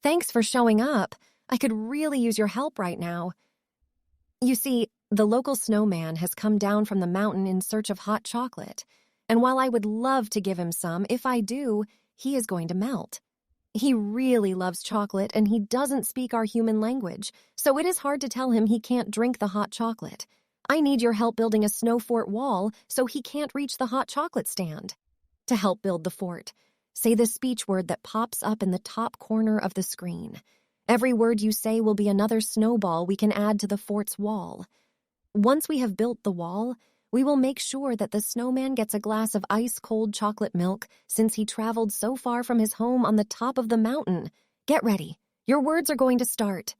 Thanks for showing up. I could really use your help right now. You see, the local snowman has come down from the mountain in search of hot chocolate, and while I would love to give him some, if I do, he is going to melt. He really loves chocolate, and he doesn't speak our human language, so it is hard to tell him he can't drink the hot chocolate. I need your help building a snow fort wall so he can't reach the hot chocolate stand. To help build the fort, say the speech word that pops up in the top corner of the screen. Every word you say will be another snowball we can add to the fort's wall. Once we have built the wall, we will make sure that the snowman gets a glass of ice-cold chocolate milk since he traveled so far from his home on the top of the mountain. Get ready. Your words are going to start.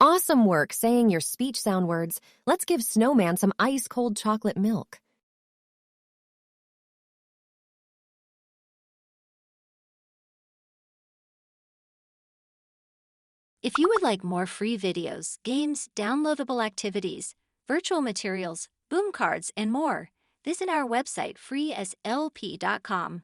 Awesome work saying your speech sound words. Let's give Snowman some ice-cold chocolate milk. If you would like more free videos, games, downloadable activities, virtual materials, boom cards, and more, visit our website freeslp.com.